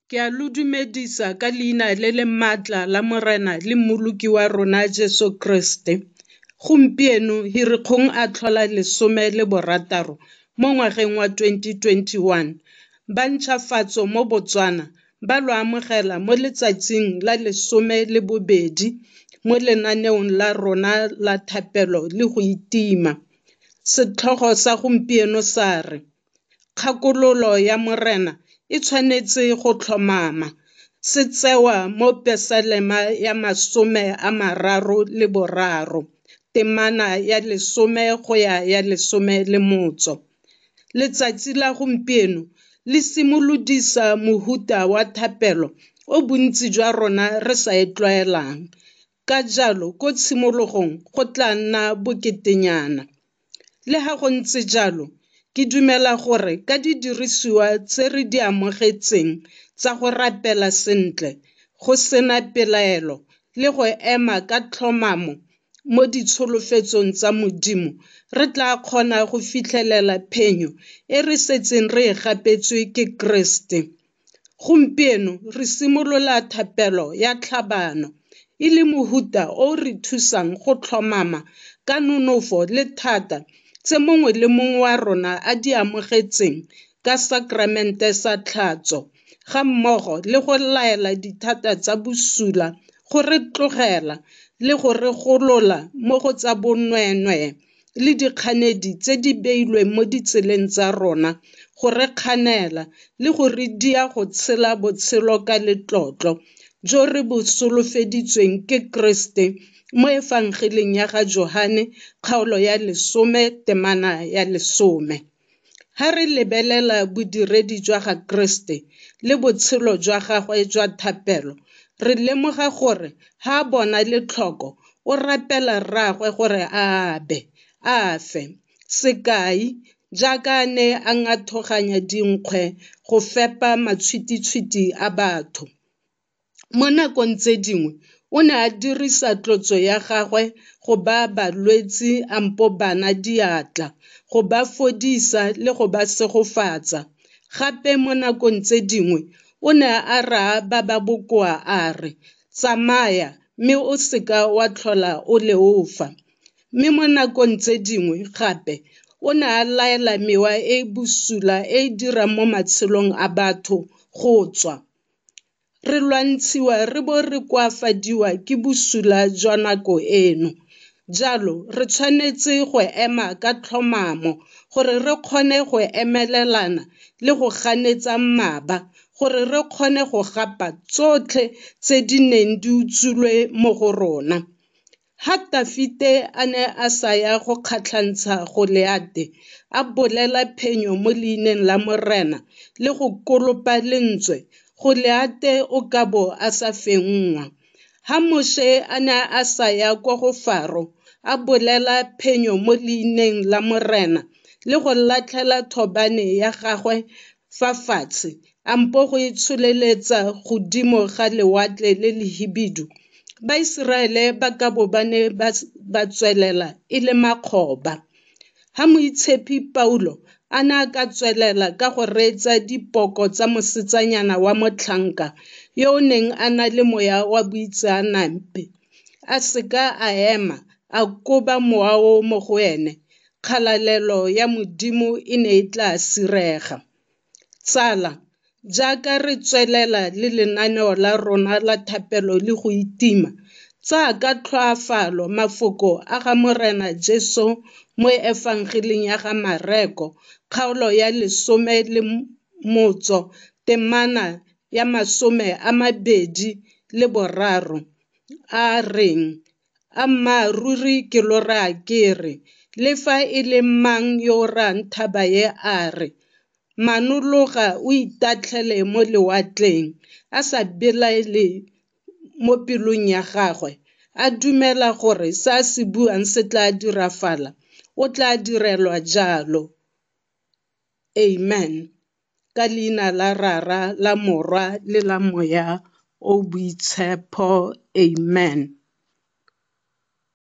Ke a lo dumedisa ka leina le le maatla la Morena le Mmoloki wa rona Jesu Kriste. Gompieno Firikgong a tlhola 16 mo ngwageng wa 2021. Ba ntšhafatso mo Botswana ba lo amogela mo letsatsing la 12 mo lenaneong la rona la thapelo le go itima. Setlhogo sa gompieno sa re, kgakololo ya Morena e tshwanetse go tlhomama. Se tsewa mo Psalm ya 33, temana ya 10 go ya 11. Letsatsi la gompieno le simolodisa mohuta wa thapelo o bontsi jwa rona re sa e tlwaelang. Ka jalo, ko tshimologong go tla nna boketenyana. Le ha go ntse jalo, ke dumela gore ka didirisiwa tse re di amogetseng tsa go rapela sentle, go sena pelaelo le go ema ka tlhomamo mo ditsholofetsong tsa Modimo, re tla kgona go fitlhelela phenyo e re setseng re e gapetswe ke Keresete. Gompieno re simolola thapelo ya tlhabano, e le mohuta o re thusang go tlhomama ka nonofo le thata tse mongwe le mongwe wa rona a di amogetseng ka sakramente sa tlhatso, ga mmogo le go laela dithata tsa bosula go re tlogela le go re golola mo go tsa bonweenwee le dikganedi tse di beilweng mo ditseleng tsa rona, go re kganela le go re dia go tshela botshelo ka letlotlo jo re bo solofeditsweng ke Keresete mo evangeleng ya ga Johane kgaolo ya 10 temana ya 10. Ha re lebelela bodiredi jwa ga Keresete le botshelo jwa gagwe jwa thapelo, re lemoga gore ha a bona letlhoko o rapela rraagwe gore a fe. Sekai, jaaka a ne a ngathoganya dinkgwe go fepa matshwititshwiti a batho. Mo nakong tse dingwe o ne a dirisa tlotso ya gagwe go ba balwetse ampo bana diatla, go ba fodisa le go ba segofatsa. Gape mo nakong tse dingwe o ne a raa ba ba bokoa a re, tsamaya mme o seka wa tlhola o leofa. Mme mo nakong tse dingwe gape o ne a laela mewa e bosula e dirang mo matshelong a batho go tswa. Re lwantshiwa re bo re koafadiwa ke bosula jwa nako eno. Jalo, re tshwanetse go ema ka tlhomamo gore re kgone go emelelana le go ganetsa maaba, gore re kgone go gapa tsotlhe tse di neng di utswilwe mo go rona. Ha Dafite a ne a sa ya go kgatlhantsha Goliate, a bolela phenyo mo leineng la Morena le go kolopa lentswe, Goliate o ka bo a sa fengwa. Ha Moshe a ne a sa ya kwa go Faro, a bolela phenyo mo leineng la Morena le go latlhela thobane ya gagwe fa fatshe, ampo go itsholeletsa godimo ga lewatle le le hibidu, Baiseraele ba ka bo ba ne ba tswelela e le makgoba. Ha moitshepi Paulo a ne a ka tswelela ka go reetsa dipoko tsa mosetsanyana wa motlhanka yo o neng a na le moya wa boitseanape, a seka a ema a koba mowa o mo go ene, kgalalelo ya Modimo e ne e tla sirega. Tsala, jaaka re tswelela le lenaneo la rona la thapelo le go itima, tsaya ka tlhoafalo mafoko a ga Morena Jesu mo evangeleng ya ga Mareko kgaolo ya 10 temana ya 23 a reng, a mmaaruri ke lo raa ke re, le fa e le mang yo ra nthaba ye a re, manologa o itatlhele mo lewatleng, a sa belaele mo pelong ya gagwe, a dumela gore se a se buang se tla dirafala, o tla direlwa jalo. Amen. Ka leina la Rara, la Morwa le la Moya o boitshepo. Amen.